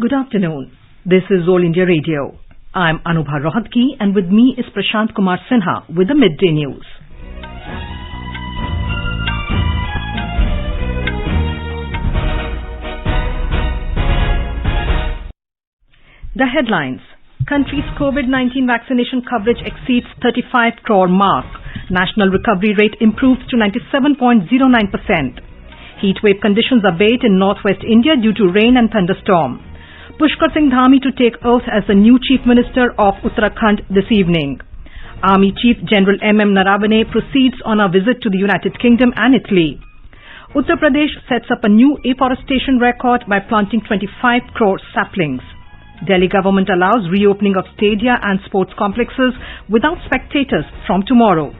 Good afternoon. This is All India Radio. I'm Anubha Rohatgi and with me is Prashant Kumar Sinha with the Midday News. The headlines. Country's COVID-19 vaccination coverage exceeds 35 crore mark. National recovery rate improves to 97.09%. Heatwave conditions abate in northwest India due to rain and thunderstorm. Pushkar Singh Dhami to take oath as the new Chief Minister of Uttarakhand this evening. Army Chief General M.M. Naravane proceeds on a visit to the United Kingdom and Italy. Uttar Pradesh sets up a new afforestation record by planting 25 crore saplings. Delhi government allows reopening of stadia and sports complexes without spectators from tomorrow.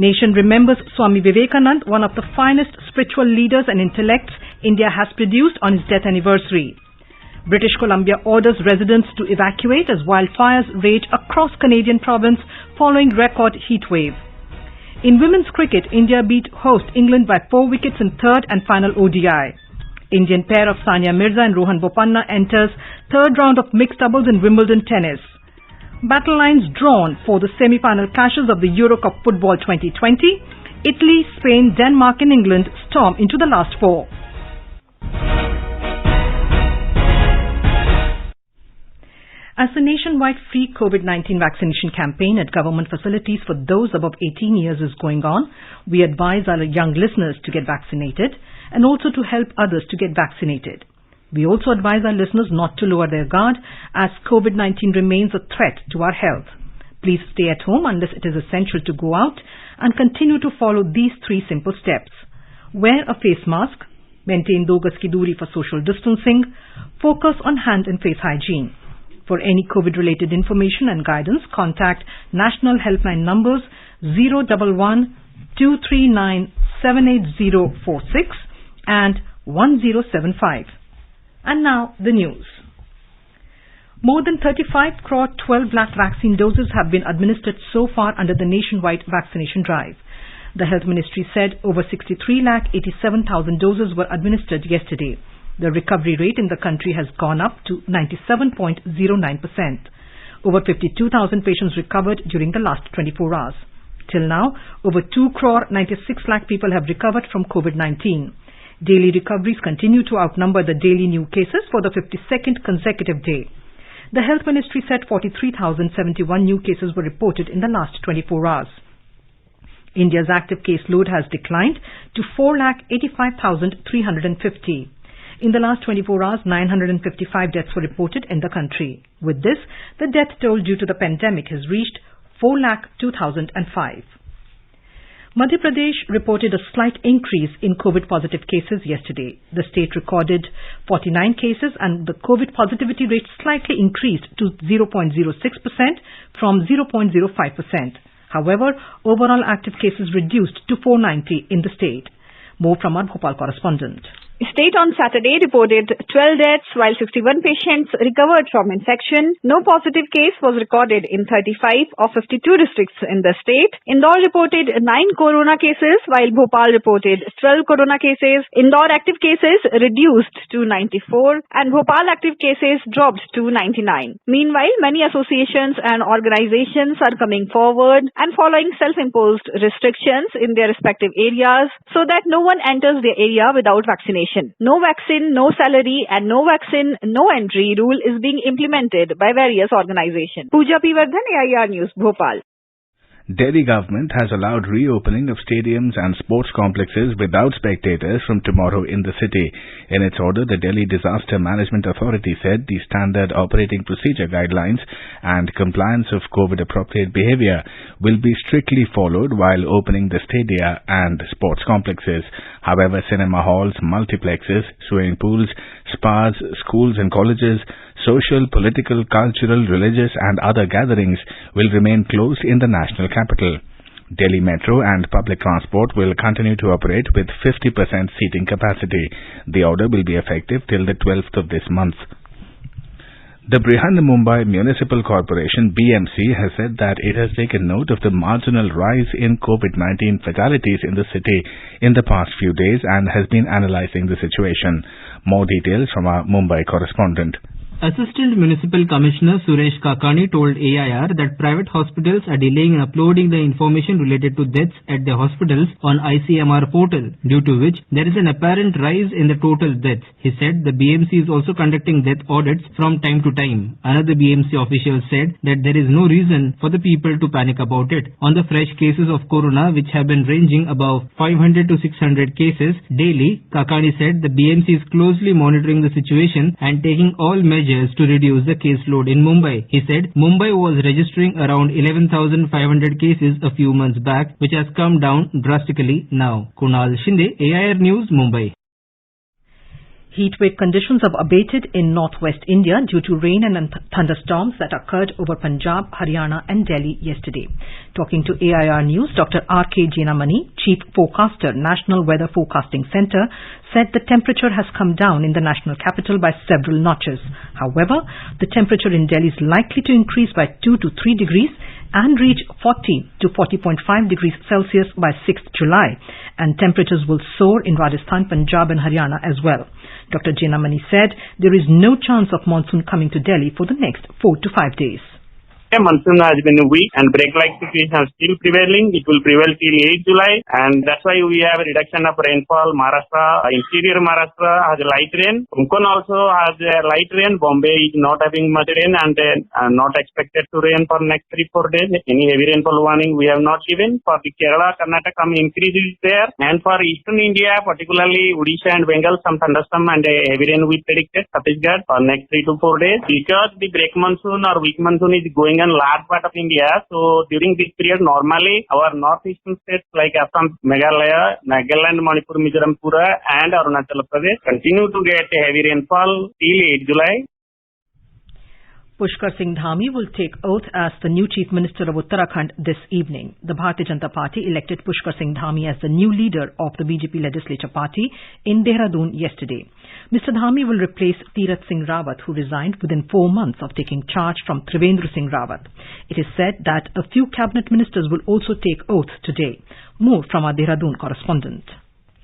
Nation remembers Swami Vivekanand, one of the finest spiritual leaders and intellects India has produced on his death anniversary. British Columbia orders residents to evacuate as wildfires rage across Canadian province following record heat wave. In women's cricket, India beat host England by 4 wickets in third and final ODI. Indian pair of Sania Mirza and Rohan Bopanna enters third round of mixed doubles in Wimbledon tennis. Battle lines drawn for the semi-final clashes of the Euro Cup Football 2020. Italy, Spain, Denmark and England storm into the last four. As the nationwide free COVID-19 vaccination campaign at government facilities for those above 18 years is going on, we advise our young listeners to get vaccinated and also to help others to get vaccinated. We also advise our listeners not to lower their guard as COVID-19 remains a threat to our health. Please stay at home unless it is essential to go out and continue to follow these 3 simple steps. Wear a face mask, maintain 2 gaz ki doori for social distancing, focus on hand and face hygiene. For any COVID-related information and guidance, contact national helpline numbers 011 239 78046 and 1075. And now the news. More than 35 crore 12 lakh vaccine doses have been administered so far under the nationwide vaccination drive. The Health Ministry said over 63 lakh 87,000 doses were administered yesterday. The recovery rate in the country has gone up to 97.09%. Over 52,000 patients recovered during the last 24 hours. Till now, over 2 crore 96 lakh people have recovered from COVID-19. Daily recoveries continue to outnumber the daily new cases for the 52nd consecutive day. The Health Ministry said 43,071 new cases were reported in the last 24 hours. India's active case load has declined to 4,85,350. In the last 24 hours, 955 deaths were reported in the country. With this, the death toll due to the pandemic has reached 4,02,005. Madhya Pradesh reported a slight increase in COVID-positive cases yesterday. The state recorded 49 cases and the COVID positivity rate slightly increased to 0.06% from 0.05%. However, overall active cases reduced to 490 in the state. More from our Bhopal correspondent. State on Saturday reported 12 deaths while 61 patients recovered from infection. No positive case was recorded in 35 of 52 districts in the state. Indore reported 9 corona cases while Bhopal reported 12 corona cases. Indore active cases reduced to 94 and Bhopal active cases dropped to 99. Meanwhile, many associations and organizations are coming forward and following self-imposed restrictions in their respective areas so that no one enters their area without vaccination. No vaccine, no salary and no vaccine, no entry rule is being implemented by various organizations. Pooja P. Vardhan, AIR News, Bhopal. Delhi government has allowed reopening of stadiums and sports complexes without spectators from tomorrow in the city. In its order, the Delhi Disaster Management Authority said the standard operating procedure guidelines and compliance of COVID-appropriate behavior will be strictly followed while opening the stadia and sports complexes. However, cinema halls, multiplexes, swimming pools, spas, schools and colleges, social, political, cultural, religious and other gatherings will remain closed in the national capital. Delhi Metro and public transport will continue to operate with 50% seating capacity. The order will be effective till the 12th of this month. The Brihan Mumbai Municipal Corporation BMC has said that it has taken note of the marginal rise in COVID-19 fatalities in the city in the past few days and has been analyzing the situation. More details from our Mumbai correspondent. Assistant Municipal Commissioner Suresh Kakani told AIR that private hospitals are delaying in uploading the information related to deaths at their hospitals on ICMR portal, due to which there is an apparent rise in the total deaths. He said the BMC is also conducting death audits from time to time. Another BMC official said that there is no reason for the people to panic about it. On the fresh cases of corona, which have been ranging above 500 to 600 cases daily, Kakani said the BMC is closely monitoring the situation and taking all measures to reduce the caseload in Mumbai. He said Mumbai was registering around 11,500 cases a few months back, which has come down drastically now. Kunal Shinde, AIR News, Mumbai. Heatwave conditions have abated in northwest India due to rain and thunderstorms that occurred over Punjab, Haryana and Delhi yesterday. Talking to AIR News, Dr. R.K. Jenamani, Chief Forecaster, National Weather Forecasting Centre, said the temperature has come down in the national capital by several notches. However, the temperature in Delhi is likely to increase by 2 to 3 degrees and reach 40 to 40.5 degrees Celsius by 6th July, and temperatures will soar in Rajasthan, Punjab and Haryana as well. Dr. Jenamani said there is no chance of monsoon coming to Delhi for the next 4 to 5 days. Monsoon has been weak and break-like situation is still prevailing. It will prevail till 8 July and that's why we have a reduction of rainfall. Maharashtra, interior Maharashtra has light rain. Konkan also has light rain. Bombay is not having much rain and not expected to rain for next 3-4 days. Any heavy rainfall warning we have not given. For the Kerala, Karnataka, increase is there. And for eastern India, particularly Odisha and Bengal, some thunderstorm and heavy rain we predicted. Chhattisgarh for next 3 to 4 days. Because the break monsoon or weak monsoon is going in large part of India, so during this period normally our northeastern states like Assam, Meghalaya, Nagaland, Manipur, Mizoram, Pura and Arunachal Pradesh continue to get heavy rainfall till 8 July. Pushkar Singh Dhami will take oath as the new Chief Minister of Uttarakhand this evening. The Bharatiya Janata Party elected Pushkar Singh Dhami as the new leader of the BJP Legislature Party in Dehradun yesterday. Mr. Dhami will replace Tirath Singh Rawat, who resigned within 4 months of taking charge from Trivendra Singh Rawat. It is said that a few cabinet ministers will also take oath today. More from our Dehradun correspondent.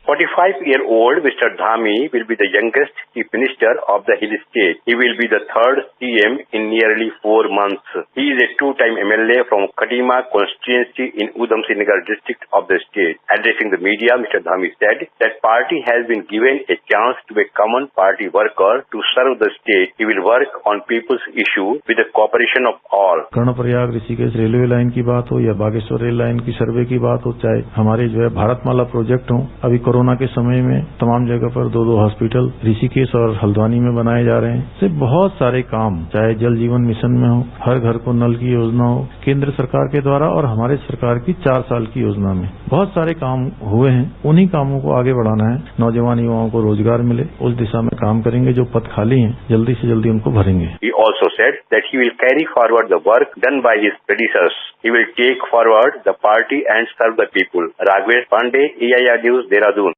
45-year-old Mr. Dhami will be the youngest Chief Minister of the hill state. He will be the third CM in nearly 4 months. He is a two-time MLA from Kadima constituency in Udham Srinagar district of the state. Addressing the media, Mr. Dhami said that party has been given a chance to be a common party worker to serve the state. He will work on people's issue with the cooperation of all. Karnaprayag Rishikesh railway line की बात हो या Bageshwar rail line की सर्वे की बात हो, चाहे हमारे जो है भारतमाला प्रोजेक्ट हो, अभी कोरोना के समय में तमाम जगह पर 2-2 हॉस्पिटल ऋषिकेश और हल्द्वानी में बनाए जा रहे हैं। से बहुत सारे काम, चाहे जल जीवन मिशन में हो, हर घर को नल की योजना हो, केंद्र सरकार के द्वारा और हमारे सरकार की 4 साल की योजना में बहुत सारे काम हुए हैं। उन्हीं कामों को आगे बढ़ाना है। नौजवान युवाओं को रोजगार मिले, उस दिशा में काम करेंगे। जो पद खाली हैं जल्दी से जल्दी उनको भरेंगे। He also said that he will carry forward the work done by his predecessors. He will take forward the party and serve the people. Raghvesh Pandey, AIR News, Dehradun.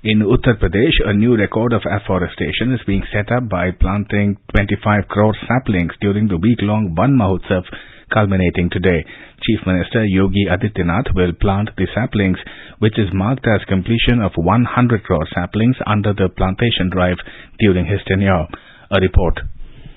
In Uttar Pradesh, a new record of afforestation is being set up by planting 25 crore saplings during the week-long Van Mahotsav culminating today. Chief Minister Yogi Adityanath will plant the saplings, which is marked as completion of 100 crore saplings under the plantation drive during his tenure. A report.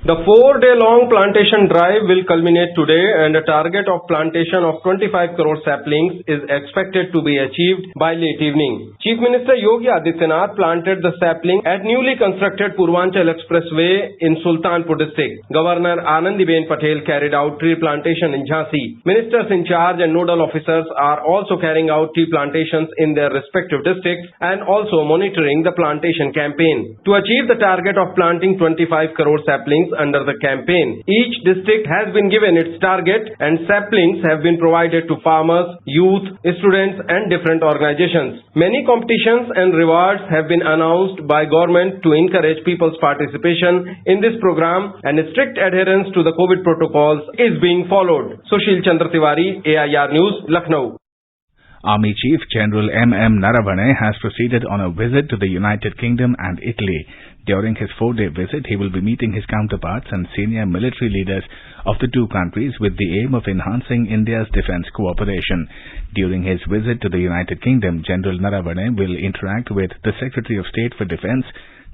The 4-day-long plantation drive will culminate today and a target of plantation of 25 crore saplings is expected to be achieved by late evening. Chief Minister Yogi Adityanath planted the sapling at newly constructed Purvanchal Expressway in Sultanpur district. Governor Anandiben Patel carried out tree plantation in Jhansi. Ministers in charge and nodal officers are also carrying out tree plantations in their respective districts and also monitoring the plantation campaign. To achieve the target of planting 25 crore saplings under the campaign, each district has been given its target and saplings have been provided to farmers, youth, students and different organizations. Many competitions and rewards have been announced by government to encourage people's participation in this program, and strict adherence to the COVID protocols is being followed. Sushil Chandra Tiwari, AIR News, Lucknow. Army Chief General M.M. Naravane has proceeded on a visit to the United Kingdom and Italy. During his 4-day visit, he will be meeting his counterparts and senior military leaders of the two countries with the aim of enhancing India's defence cooperation. During his visit to the United Kingdom, General Naravane will interact with the Secretary of State for Defence,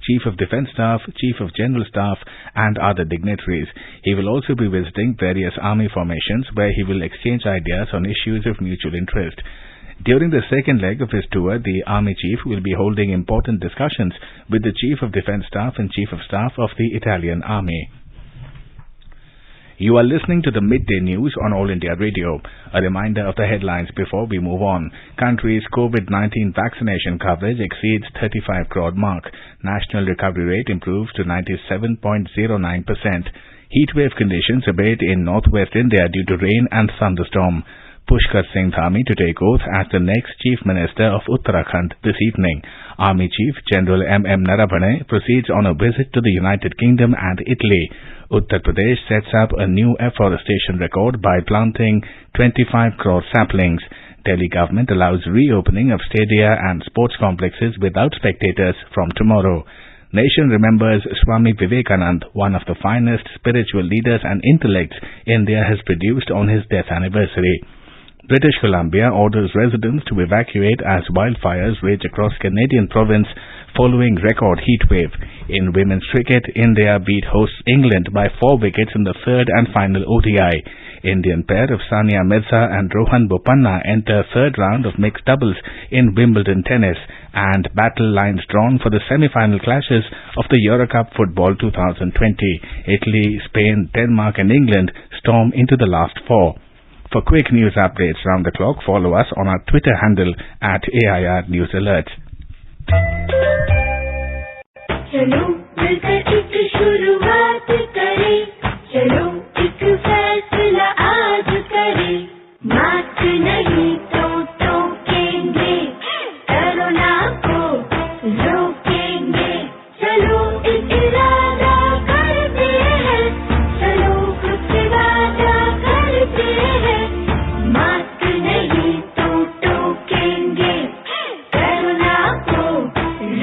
Chief of Defence Staff, Chief of General Staff and other dignitaries. He will also be visiting various army formations where he will exchange ideas on issues of mutual interest. During the second leg of his tour, the Army Chief will be holding important discussions with the Chief of Defence Staff and Chief of Staff of the Italian Army. You are listening to the Midday News on All India Radio. A reminder of the headlines before we move on. Country's COVID-19 vaccination coverage exceeds 35 crore mark. National recovery rate improves to 97.09%. Heatwave conditions abate in northwest India due to rain and thunderstorm. Pushkar Singh Dhami to take oath as the next Chief Minister of Uttarakhand this evening. Army Chief General M.M. Narabane proceeds on a visit to the United Kingdom and Italy. Uttar Pradesh sets up a new afforestation record by planting 25 crore saplings. Delhi government allows reopening of stadia and sports complexes without spectators from tomorrow. Nation remembers Swami Vivekanand, one of the finest spiritual leaders and intellects India has produced on his death anniversary. British Columbia orders residents to evacuate as wildfires rage across Canadian province following record heatwave. In women's cricket, India beat hosts England by 4 wickets in the third and final ODI. Indian pair of Sania Mirza and Rohan Bopanna enter third round of mixed doubles in Wimbledon tennis, and battle lines drawn for the semi-final clashes of the Eurocup Football 2020. Italy, Spain, Denmark and England storm into the last 4. For quick news updates round the clock, follow us on our Twitter handle at AIR News Alerts. चलो मिलकर एक शुरुआत करें, चलो एक फैसला आज करें, मास्क नहीं तो टोकेंगे, कोरोना को रोकेंगे, चलो एक इरादा करते हैं, चलो कुछ वादा करते हैं, मास्क नहीं तो टोकेंगे, कोरोना को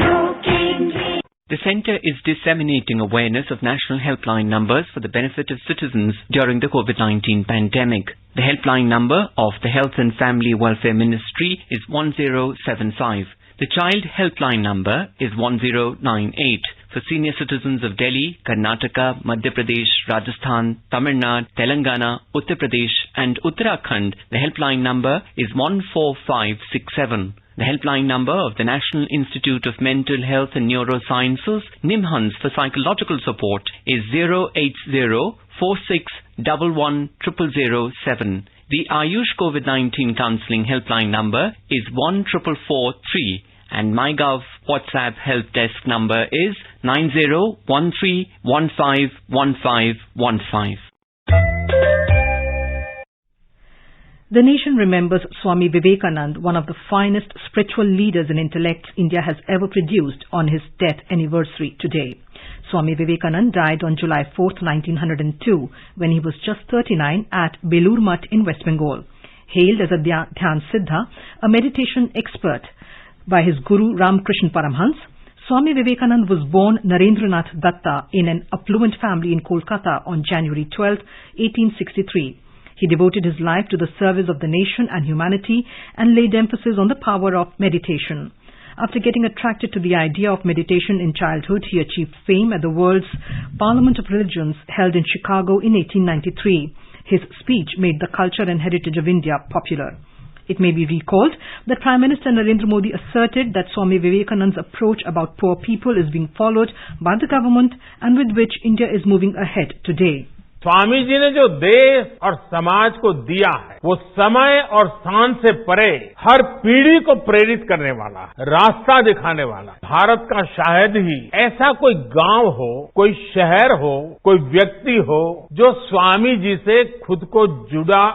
रोकेंगे. The Centre is disseminating awareness of national helpline numbers for the benefit of citizens during the COVID-19 pandemic. The helpline number of the Health and Family Welfare Ministry is 1075. The Child Helpline number is 1098. For senior citizens of Delhi, Karnataka, Madhya Pradesh, Rajasthan, Tamil Nadu, Telangana, Uttar Pradesh and Uttarakhand, the helpline number is 14567. The helpline number of the National Institute of Mental Health and Neurosciences, NIMHANS, for psychological support is 08046110007. The Ayush COVID-19 Counselling helpline number is 14443. And MyGov WhatsApp help desk number is 9013151515. The nation remembers Swami Vivekanand, one of the finest spiritual leaders and intellects India has ever produced, on his death anniversary today. Swami Vivekanand died on July 4th, 1902, when he was just 39 at Belur Math in West Bengal. Hailed as a Dhyan Siddha, a meditation expert by his Guru Ramakrishna Paramhans, Swami Vivekanand was born Narendranath Datta in an affluent family in Kolkata on January 12, 1863. He devoted his life to the service of the nation and humanity and laid emphasis on the power of meditation. After getting attracted to the idea of meditation in childhood, he achieved fame at the World's Parliament of Religions held in Chicago in 1893. His speech made the culture and heritage of India popular. It may be recalled that Prime Minister Narendra Modi asserted that Swami Vivekanand's approach about poor people is being followed by the government and with which India is moving ahead today. Swami ji ने जो देश और समाज को दिया है, वो समय और स्थान से परे हर पीढ़ी को प्रेरित करने वाला, रास्ता दिखाने वाला। भारत का शायद ही ऐसा कोई गांव हो, कोई शहर हो, कोई व्यक्ति हो जो स्वामी जी से खुद को जुड़ा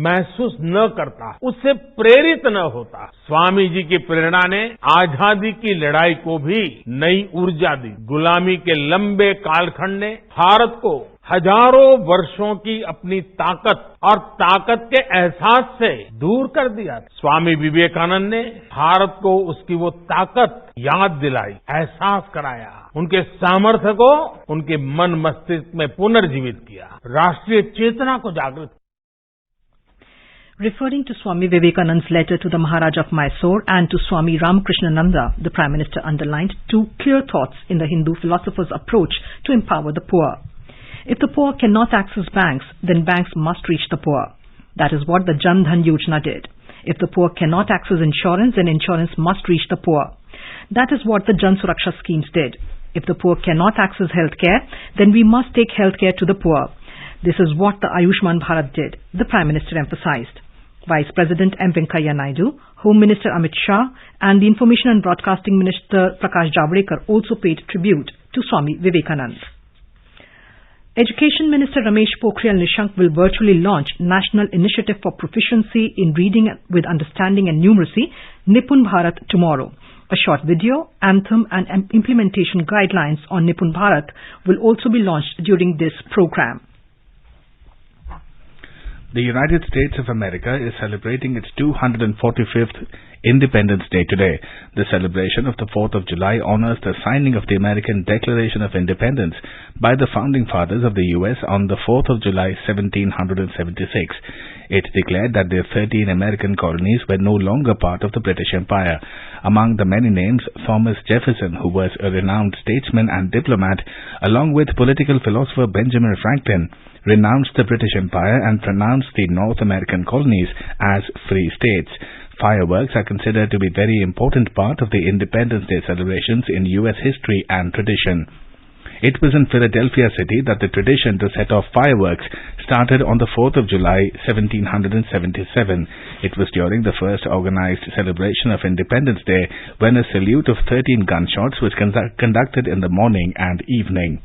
महसूस न करता, उससे प्रेरित न होता। स्वामी जी की प्रेरणा ने आजादी की लड़ाई को भी नई ऊर्जा दी। गुलामी के लंबे कालखंड ने भारत को हजारों वर्षों की अपनी ताकत और ताकत के एहसास से दूर कर दिया। स्वामी विवेकानंद ने भारत को उसकी वो ताकत याद दिलाई, एहसास कराया, उनके सामर्थ्य को उनके मन मस्तिष्क में पुनर्जीवित किया, राष्ट्रीय चेतना को जागृत किया। Referring to Swami Vivekananda's letter to the Maharaj of Mysore and to Swami Ramakrishnananda, the Prime Minister underlined two clear thoughts in the Hindu philosopher's approach to empower the poor. If the poor cannot access banks, then banks must reach the poor. That is what the Jan Dhan Yojana did. If the poor cannot access insurance, then insurance must reach the poor. That is what the Jan Suraksha schemes did. If the poor cannot access healthcare, then we must take healthcare to the poor. This is what the Ayushman Bharat did, the Prime Minister emphasized. Vice President M. Venkaiah Naidu, Home Minister Amit Shah and the Information and Broadcasting Minister Prakash Javadekar also paid tribute to Swami Vivekananda. Education Minister Ramesh Pokhriyal Nishank will virtually launch National Initiative for Proficiency in Reading with Understanding and Numeracy, Nipun Bharat, tomorrow. A short video, anthem and implementation guidelines on Nipun Bharat will also be launched during this program. The United States of America is celebrating its 245th Independence Day today. The celebration of the 4th of July honors the signing of the American Declaration of Independence by the founding fathers of the U.S. on the 4th of July 1776. It declared that the 13 American colonies were no longer part of the British Empire. Among the many names, Thomas Jefferson, who was a renowned statesman and diplomat, along with political philosopher Benjamin Franklin, renounced the British Empire and pronounced the North American colonies as free states. Fireworks are considered to be a very important part of the Independence Day celebrations in U.S. history and tradition. It was in Philadelphia City that the tradition to set off fireworks started on the 4th of July 1777. It was during the first organized celebration of Independence Day when a salute of 13 gunshots was conducted in the morning and evening.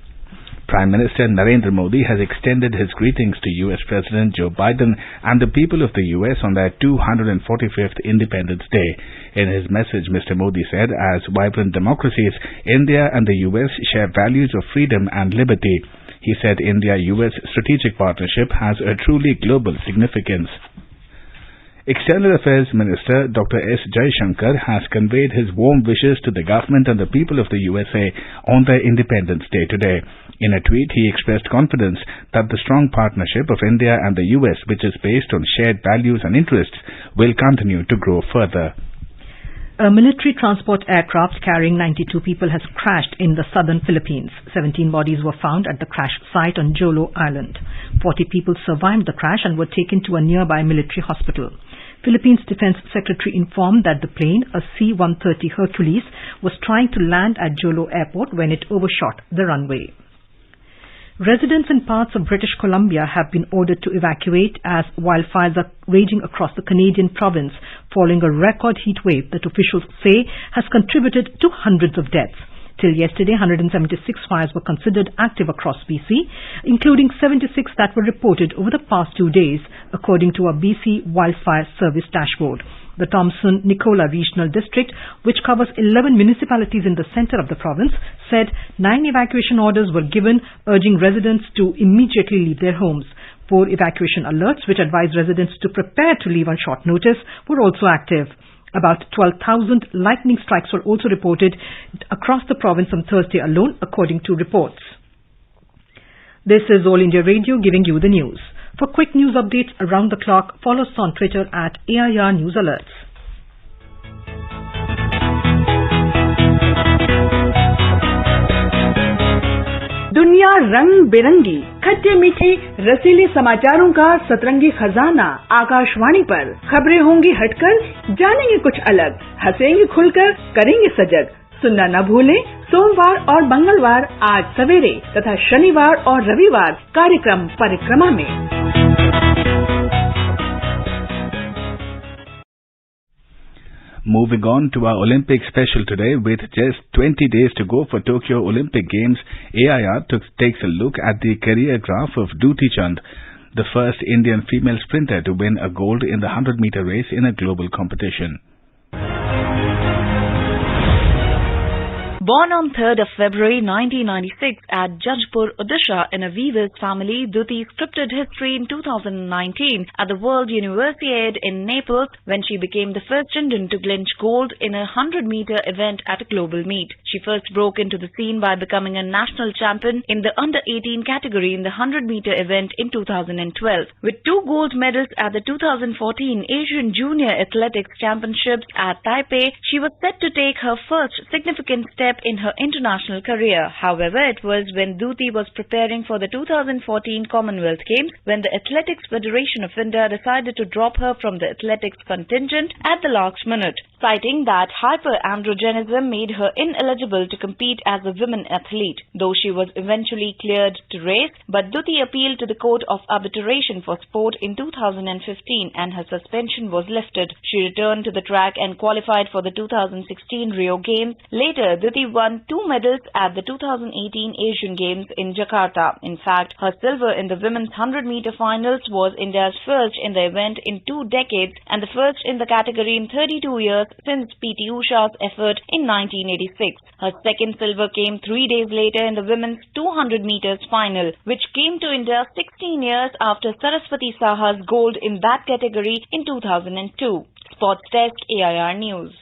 Prime Minister Narendra Modi has extended his greetings to U.S. President Joe Biden and the people of the U.S. on their 245th Independence Day. In his message, Mr. Modi said, as vibrant democracies, India and the U.S. share values of freedom and liberty. He said India-U.S. strategic partnership has a truly global significance. External Affairs Minister Dr. S. Jaishankar has conveyed his warm wishes to the government and the people of the USA on their Independence Day today. In a tweet, he expressed confidence that the strong partnership of India and the US, which is based on shared values and interests, will continue to grow further. A military transport aircraft carrying 92 people has crashed in the southern Philippines. 17 bodies were found at the crash site on Jolo Island. 40 people survived the crash and were taken to a nearby military hospital. Philippines Defense Secretary informed that the plane, a C-130 Hercules, was trying to land at Jolo Airport when it overshot the runway. Residents in parts of British Columbia have been ordered to evacuate as wildfires are raging across the Canadian province following a record heat wave that officials say has contributed to hundreds of deaths. Till yesterday, 176 fires were considered active across BC, including 76 that were reported over the past 2 days, according to a BC Wildfire Service dashboard. The Thompson-Nicola Regional District, which covers 11 municipalities in the center of the province, said 9 evacuation orders were given, urging residents to immediately leave their homes. 4 evacuation alerts, which advised residents to prepare to leave on short notice, were also active. About 12,000 lightning strikes were also reported across the province on Thursday alone, according to reports. This is All India Radio giving you the news. For quick news updates around the clock, follow us on Twitter at AIR News Alerts. दुनिया रंग बिरंगी, खट्टे मीठे रसीले समाचारों का सतरंगी खजाना आकाशवाणी पर। खबरें होंगी हटकर, जानेंगे कुछ अलग, हंसेंगे खुलकर, करेंगे सजग। सुनना न भूलें सोमवार और मंगलवार 8 सवेरे तथा शनिवार और रविवार कार्यक्रम परिक्रमा में। Moving on to our Olympic special today, with just 20 days to go for Tokyo Olympic Games, AIR takes a look at the career graph of Duti Chand, the first Indian female sprinter to win a gold in the 100-meter race in a global competition. Born on 3rd of February 1996 at Jajpur, Odisha in a weaver's family, Duti scripted history in 2019 at the World Universiade in Naples when she became the first Indian to clinch gold in a 100-meter event at a global meet. She first broke into the scene by becoming a national champion in the under-18 category in the 100-meter event in 2012. With 2 gold medals at the 2014 Asian Junior Athletics Championships at Taipei, she was set to take her first significant step in her international career. However, it was when Duti was preparing for the 2014 Commonwealth Games when the Athletics Federation of India decided to drop her from the athletics contingent at the last minute, citing that hyperandrogenism made her ineligible to compete as a women athlete. Though she was eventually cleared to race, but Duti appealed to the Court of Arbitration for Sport in 2015 and her suspension was lifted. She returned to the track and qualified for the 2016 Rio Games. Later, Duti won 2 medals at the 2018 Asian Games in Jakarta. In fact, her silver in the women's 100-meter finals was India's first in the event in 2 decades and the first in the category in 32 years since P.T. Usha's effort in 1986. Her second silver came 3 days later in the women's 200 meters final, which came to India 16 years after Saraswati Saha's gold in that category in 2002. Sports Desk, AIR News.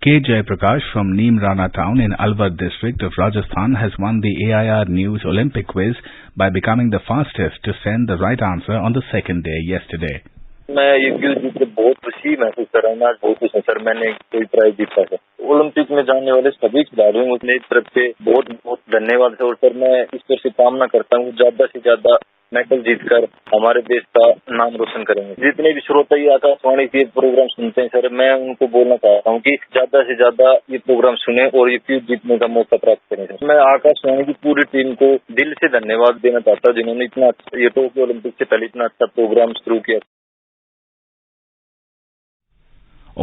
K. Jayaprakash from Neemrana town in Alwar district of Rajasthan has won the AIR News Olympic quiz by becoming the fastest to send the right answer on the second day yesterday. मैं ये quiz जीत के बहुत खुशी महसूस कर रहा हूँ। आज बहुत खुश हूँ सर, मैंने कोई प्राइज जीता है। ओलंपिक में जाने वाले सभी खिलाड़ियों को मेरी तरफ से बहुत बहुत धन्यवाद है और सर मैं ईश्वर से कामना करता हूँ ज्यादा से ज्यादा मेडल जीतकर हमारे देश का नाम रोशन करेंगे। जितने भी श्रोता ये आकाशवाणी से प्रोग्राम सुनते हैं सर, मैं उनको बोलना चाहता हूँ कि ज्यादा से ज्यादा ये प्रोग्राम सुने और ये क्विज जीतने का मौका प्राप्त करें सर। मैं आकाशवाणी की पूरी टीम को दिल से धन्यवाद देना चाहता हूँ जिन्होंने इतना ये टोक्यो ओलंपिक से पहले इतना अच्छा प्रोग्राम शुरू किया।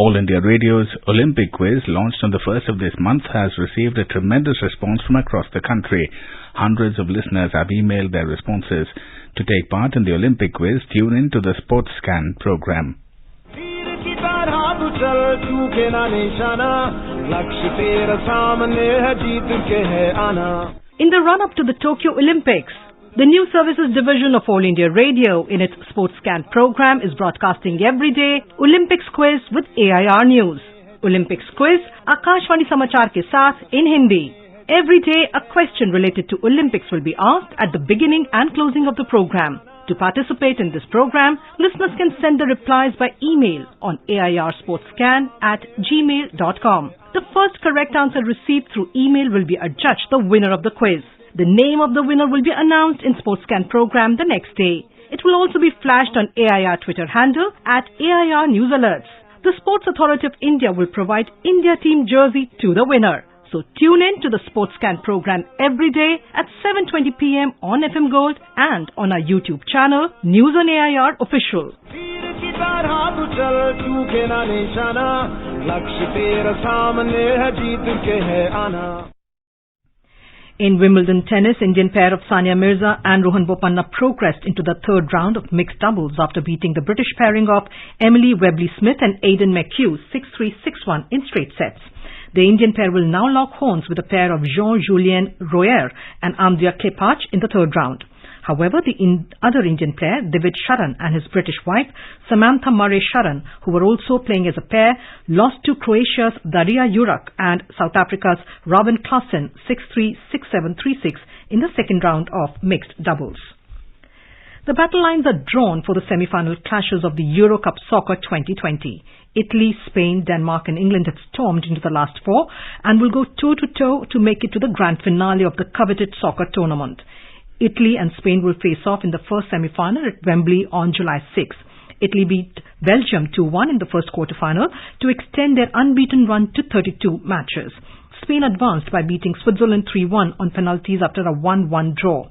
All India Radio's Olympic quiz, launched on the 1st of this month, has received a tremendous response from across the country. Hundreds of listeners have emailed their responses. To take part in the Olympic quiz, tune in to the Sports Scan program. In the run-up to the Tokyo Olympics, the New Services Division of All India Radio in its Sports Scan program is broadcasting every day Olympics quiz with AIR News. Olympics quiz Akashvani Samachar ke saath in Hindi. Every day a question related to Olympics will be asked at the beginning and closing of the program. To participate in this program, listeners can send the replies by email on airsportscan@gmail.com. The first correct answer received through email will be adjudged the winner of the quiz. The name of the winner will be announced in Sports Scan program the next day. It will also be flashed on AIR Twitter handle @AIR News Alerts. The Sports Authority of India will provide India team jersey to the winner. So tune in to the Sports Scan program every day at 7:20 p.m. on FM Gold and on our YouTube channel, News on AIR Official. In Wimbledon tennis, Indian pair of Sania Mirza and Rohan Bopanna progressed into the third round of mixed doubles after beating the British pairing of Emily Webley-Smith and Aidan McHugh 6-3, 6-1 in straight sets. The Indian pair will now lock horns with a pair of Jean-Julien Royer and Andrea Klepach in the third round. However, the other Indian player, David Sharan, and his British wife, Samantha Murray Sharan, who were also playing as a pair, lost to Croatia's Daria Jurak and South Africa's Robin Klaassen 6-3, 6-7, 3-6 in the second round of mixed doubles. The battle lines are drawn for the semi-final clashes of the Euro Cup Soccer 2020. Italy, Spain, Denmark and England have stormed into the last four and will go toe-to-toe to make it to the grand finale of the coveted soccer tournament. Italy and Spain will face off in the first semi-final at Wembley on July 6. Italy beat Belgium 2-1 in the first quarter-final to extend their unbeaten run to 32 matches. Spain advanced by beating Switzerland 3-1 on penalties after a 1-1 draw.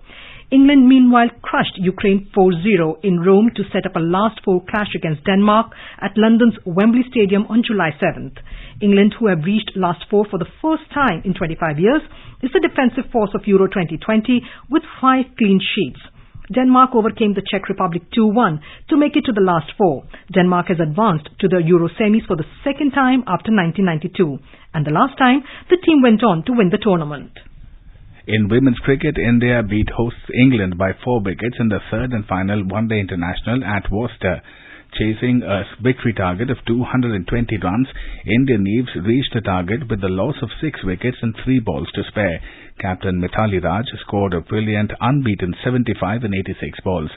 England meanwhile crushed Ukraine 4-0 in Rome to set up a last four clash against Denmark at London's Wembley Stadium on July 7th. England, who have reached last four for the first time in 25 years, is the defensive force of Euro 2020 with 5 clean sheets. Denmark overcame the Czech Republic 2-1 to make it to the last four. Denmark has advanced to the Euro semis for the second time after 1992. And the last time, the team went on to win the tournament. In women's cricket, India beat hosts England by 4 wickets in the third and final one-day international at Worcester. Chasing a victory target of 220 runs, Indian Neves reached the target with the loss of 6 wickets and 3 balls to spare. Captain Mithali Raj scored a brilliant unbeaten 75 in 86 balls.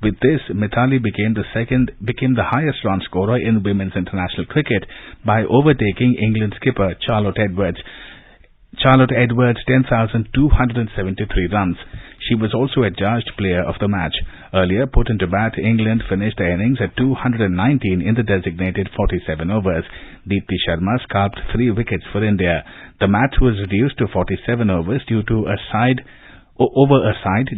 With this, Mithali became the highest run scorer in women's international cricket by overtaking England skipper Charlotte Edwards. 10,273 runs. She was also adjudged player of the match. Earlier put into bat, England finished the innings at 219 in the designated 47 overs. Deepti Sharma scalped 3 wickets for India. The match was reduced to 47 overs due to a side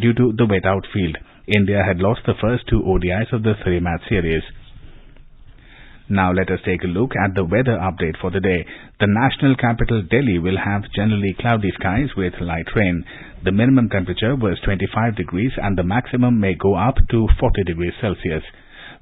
due to the wet outfield. India had lost the first 2 ODIs of the 3-match series. Now let us take a look at the weather update for the day. The national capital Delhi will have generally cloudy skies with light rain. The minimum temperature was 25 degrees and the maximum may go up to 40 degrees Celsius.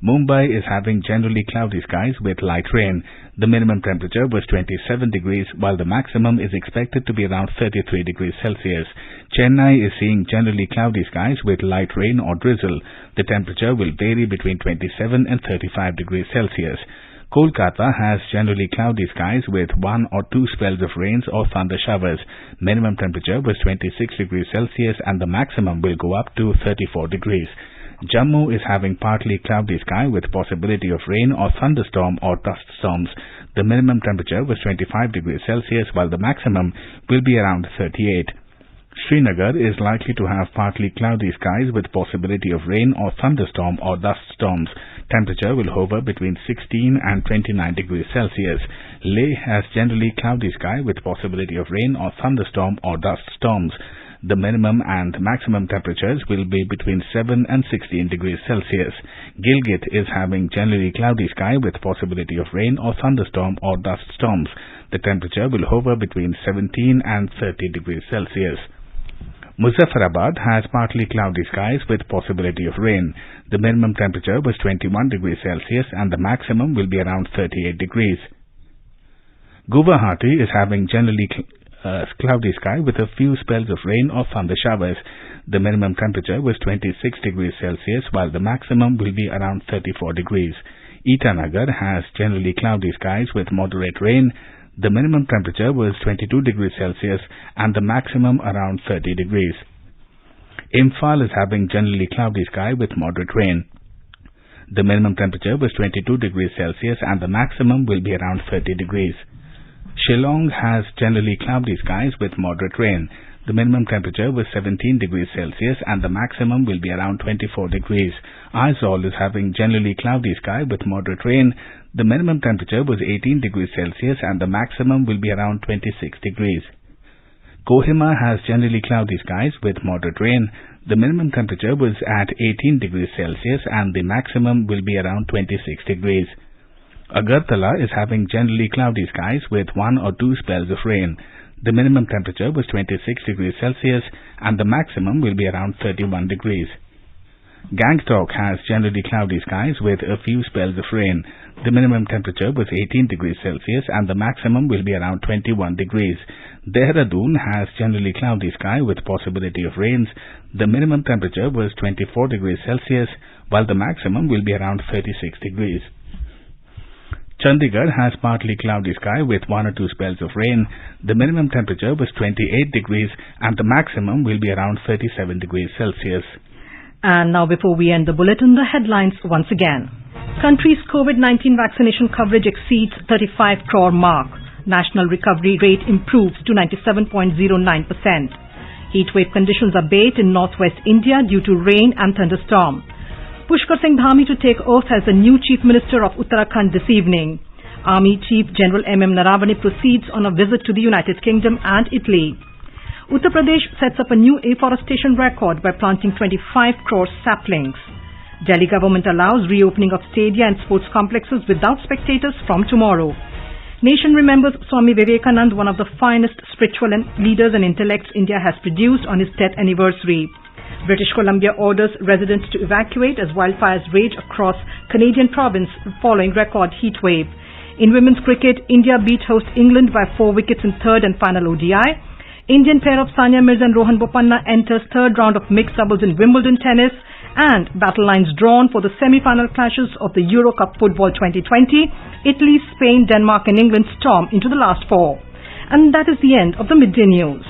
Mumbai is having generally cloudy skies with light rain. The minimum temperature was 27 degrees while the maximum is expected to be around 33 degrees Celsius. Chennai is seeing generally cloudy skies with light rain or drizzle. The temperature will vary between 27 and 35 degrees Celsius. Kolkata has generally cloudy skies with 1 or 2 spells of rains or thunder showers. Minimum temperature was 26 degrees Celsius and the maximum will go up to 34 degrees. Jammu is having partly cloudy sky with possibility of rain or thunderstorm or dust storms. The minimum temperature was 25 degrees Celsius while the maximum will be around 38. Srinagar is likely to have partly cloudy skies with possibility of rain or thunderstorm or dust storms. Temperature will hover between 16 and 29 degrees Celsius. Leh has generally cloudy sky with possibility of rain or thunderstorm or dust storms. The minimum and maximum temperatures will be between 7 and 16 degrees Celsius. Gilgit is having generally cloudy sky with possibility of rain or thunderstorm or dust storms. The temperature will hover between 17 and 30 degrees Celsius. Muzaffarabad has partly cloudy skies with possibility of rain. The minimum temperature was 21 degrees Celsius and the maximum will be around 38 degrees. Guwahati is having generally cloudy sky with a few spells of rain or thunder showers. The minimum temperature was 26 degrees Celsius while the maximum will be around 34 degrees. Itanagar has generally cloudy skies with moderate rain. The minimum temperature was 22 degrees Celsius and the maximum around 30 degrees. Imphal is having generally cloudy sky with moderate rain. The minimum temperature was 22 degrees Celsius and the maximum will be around 30 degrees. Shillong has generally cloudy skies with moderate rain. The minimum temperature was 17 degrees Celsius and the maximum will be around 24 degrees. Aizawl is having generally cloudy sky with moderate rain. The minimum temperature was 18 degrees Celsius and the maximum will be around 26 degrees. Kohima has generally cloudy skies with moderate rain. The minimum temperature was at 18 degrees Celsius and the maximum will be around 26 degrees. Agartala is having generally cloudy skies with 1 or 2 spells of rain. The minimum temperature was 26 degrees Celsius and the maximum will be around 31 degrees. Gangtok has generally cloudy skies with a few spells of rain. The minimum temperature was 18 degrees Celsius and the maximum will be around 21 degrees. Dehradun has generally cloudy sky with possibility of rains. The minimum temperature was 24 degrees Celsius while the maximum will be around 36 degrees. Chandigarh has partly cloudy sky with 1 or 2 spells of rain. The minimum temperature was 28 degrees and the maximum will be around 37 degrees Celsius. And now before we end the bulletin, the headlines once again. Country's COVID-19 vaccination coverage exceeds 35 crore mark. National recovery rate improves to 97.09%. Heatwave conditions abate in northwest India due to rain and thunderstorm. Pushkar Singh Dhami to take oath as the new Chief Minister of Uttarakhand this evening. Army Chief General M.M. Naravane proceeds on a visit to the United Kingdom and Italy. Uttar Pradesh sets up a new afforestation record by planting 25 crore saplings. Delhi government allows reopening of stadia and sports complexes without spectators from tomorrow. Nation remembers Swami Vivekanand, one of the finest spiritual leaders and intellects India has produced on his death anniversary. British Columbia orders residents to evacuate as wildfires rage across Canadian province following record heat wave. In women's cricket, India beat host England by 4 wickets in third and final ODI. Indian pair of Sania Mirza and Rohan Bopanna enters third round of mixed doubles in Wimbledon tennis, and battle lines drawn for the semi-final clashes of the Euro Cup Football 2020. Italy, Spain, Denmark and England storm into the last four. And that is the end of the Midday News.